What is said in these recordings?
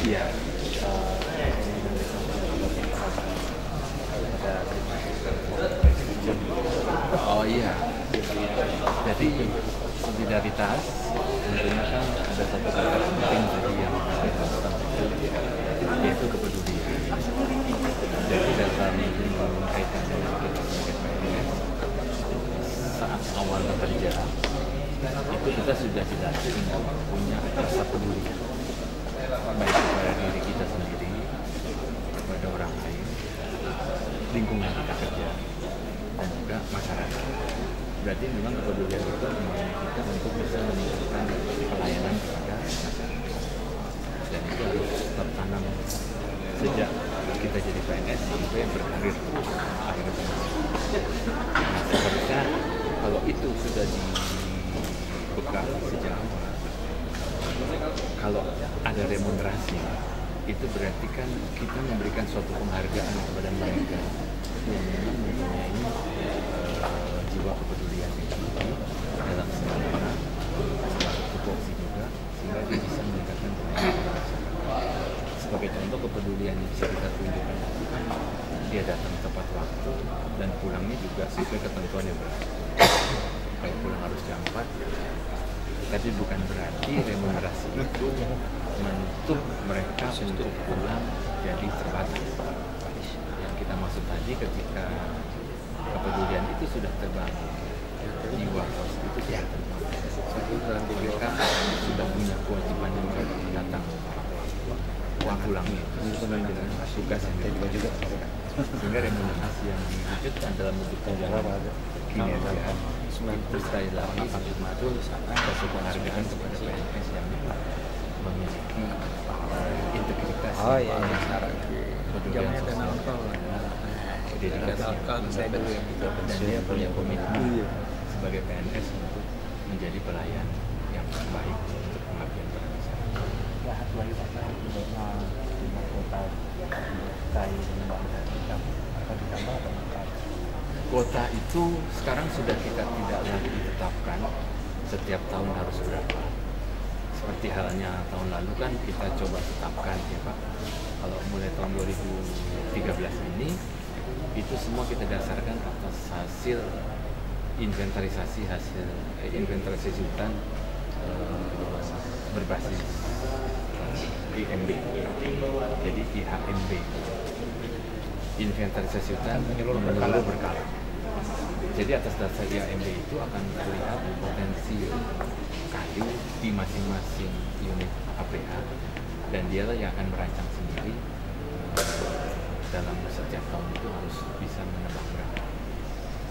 Iya. Oh iya. Jadi solidaritas tentunya kan ada satu kata penting tadi yang saya katakan yaitu kepedulian. Jadi dalam kaitan dengan kita sebagai PNS saat awal bekerja itu kita sudah tidak punya rasa peduli baik kepada diri kita sendiri, kepada orang lain, lingkungan kita kerja, dan juga masyarakat. Berarti memang kepedulian itu memang kita untuk bisa meningkatkan pelayanan kepada masyarakat. Dan itu harus tertanam sejak kita jadi PNS sampai berkarir akhir pensiun. Nah, seharusnya kalau itu sudah dibekal sejak awal, kalau ada remunerasi, itu berarti kan kita memberikan suatu penghargaan kepada mereka yang memang mempunyai jiwa kepedulian yang tinggi dalam segala hal, tupoksi juga, sehingga dia bisa meningkatkan pelayanan masyarakat. Sebagai contoh kepedulian yang bisa kita tunjukkan itu kan dia datang tepat waktu dan pulangnya juga sesuai ketentuan yang berlaku. Kayak pulang harus jam 4, tapi bukan berarti remunerasi itu menutup mereka untuk pulang jadi terbatas. Yang kita maksud tadi ketika kepedulian itu sudah terbangun, jiwa itu sudah terbangun, mereka sudah punya kewajiban yang datang pulangnya itu sesuai dengan tugas yang juga sehingga remunerasi yang diwujudkan dalam bentuk tunjangan kinerja itu sekali lagi betul satu penghargaan kepada PNS yang memiliki integritas kepedulian sosial, dedikasi dan dia punya komitmen sebagai PNS untuk menjadi pelayan yang baik untuk pengabdian pada masyarakat. Kuota itu sekarang sudah kita tidak lagi ditetapkan setiap tahun harus berapa. Seperti halnya tahun lalu kan kita coba tetapkan ya Pak. Kalau mulai tahun 2013 ini itu semua kita dasarkan atas hasil inventarisasi hutan berbasis IMB, jadi IHMB, inventarisasi hutan menyeluruh berkala. Jadi atas dasar IHMB itu akan terlihat potensi kayu di masing-masing unit APH, dan dialah yang akan merancang sendiri dalam setiap tahun itu harus bisa menebang berapa.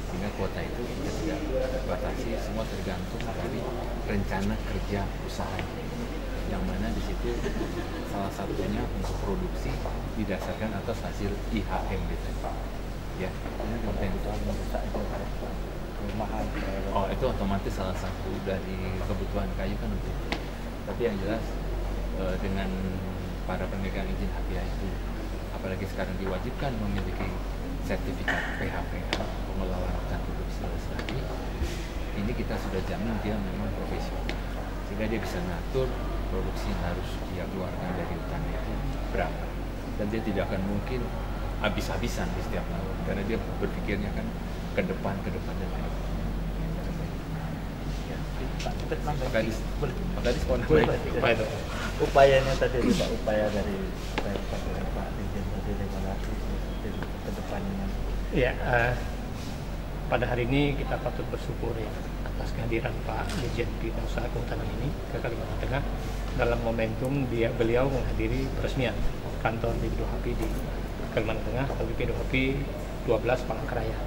Sehingga kuota itu kita tidak batasi, semua tergantung dari rencana kerja usaha, yang mana di situ salah satunya untuk produksi didasarkan atas hasil IHMB ya. Oh, itu otomatis salah satu dari kebutuhan kayu kan untuk itu. Tapi yang jelas dengan para pemegang izin HPA itu, apalagi sekarang diwajibkan memiliki sertifikat PHPH, pengelolaan hutan produksi lestari, ini kita sudah jamin dia memang profesional, sehingga dia bisa ngatur produksi yang harus dia keluarkan dari hutan itu berapa, dan dia tidak akan mungkin habis-habisan di setiap tahun, karena dia berpikirnya kan ke depan dan lain-lain. Upayanya tadi Pak, upaya dari Pak Dirjen tadi evaluasi ke depannya. Ya, pada hari ini kita patut bersyukur ya atas kehadiran Pak Dirjen Bidang Usaha Kehutanan ini ke Kalimantan Tengah dalam momentum beliau menghadiri peresmian kantor BPDHP di Kalimantan Tengah atau BPDHP 12 Palangkaraya.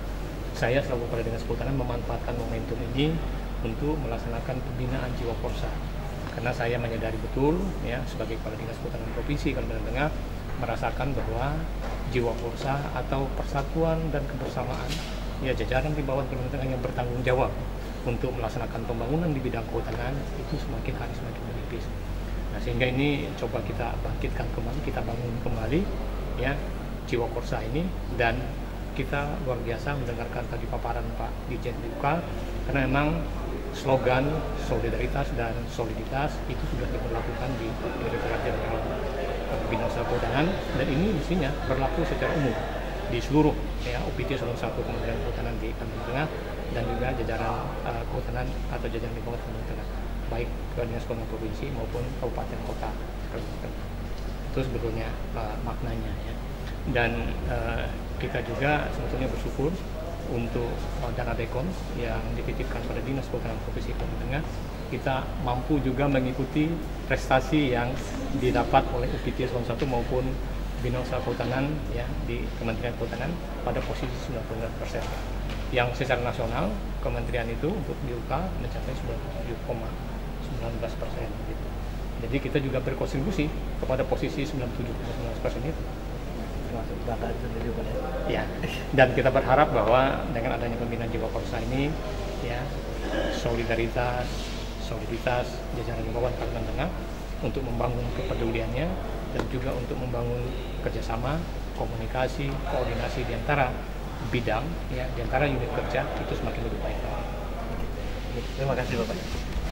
Saya selaku Kepala Dinas Kehutanan memanfaatkan momentum ini untuk melaksanakan pembinaan jiwa korsa, karena saya menyadari betul ya sebagai Kepala Dinas Kehutanan Provinsi Kalimantan Tengah merasakan bahwa jiwa korsa atau persatuan dan kebersamaan ya jajaran di bawah Kalimantan Tengah yang bertanggung jawab untuk melaksanakan pembangunan di bidang kehutanan itu semakin hari semakin menipis. Nah, sehingga ini coba kita bangkitkan kembali, kita bangun kembali ya jiwa korsa ini, dan kita luar biasa mendengarkan tadi paparan Pak Dirjen BUK, karena memang slogan solidaritas dan soliditas itu sudah diberlakukan di Direktorat Jenderal bina usaha kehutanan, dan ini mestinya berlaku secara umum di seluruh ya UPT Eselon 1 Kementerian Kehutanan di Kalimantan Tengah dan juga jajaran kehutanan atau jajaran lingkungan Kalimantan Tengah, baik ke dinas kehutanan provinsi maupun kabupaten kota Kalimantan Tengah. Itu sebetulnya maknanya ya. Dan kita juga sebetulnya bersyukur untuk dana dekon yang dititipkan pada dinas kehutanan provinsi Kalimantan Tengah, kita mampu juga mengikuti prestasi yang didapat oleh UPT Eselon 1 maupun bina usaha kehutanan ya di Kementerian Kehutanan pada posisi 99%. Yang secara nasional kementerian itu untuk BUK mencapai 97,19% gitu. Jadi kita juga berkontribusi kepada posisi 97,19% itu. Termasuk Bapak sendiri Pak Ya. Dan kita berharap bahwa dengan adanya pembinaan Jiwakarsa ini ya soliditas jajaran lingkungan Kalimantan Tengah untuk membangun kepeduliannya dan juga untuk membangun kerjasama, komunikasi, koordinasi di antara bidang, ya, di antara unit kerja itu semakin lebih baik. Terima kasih Bapak.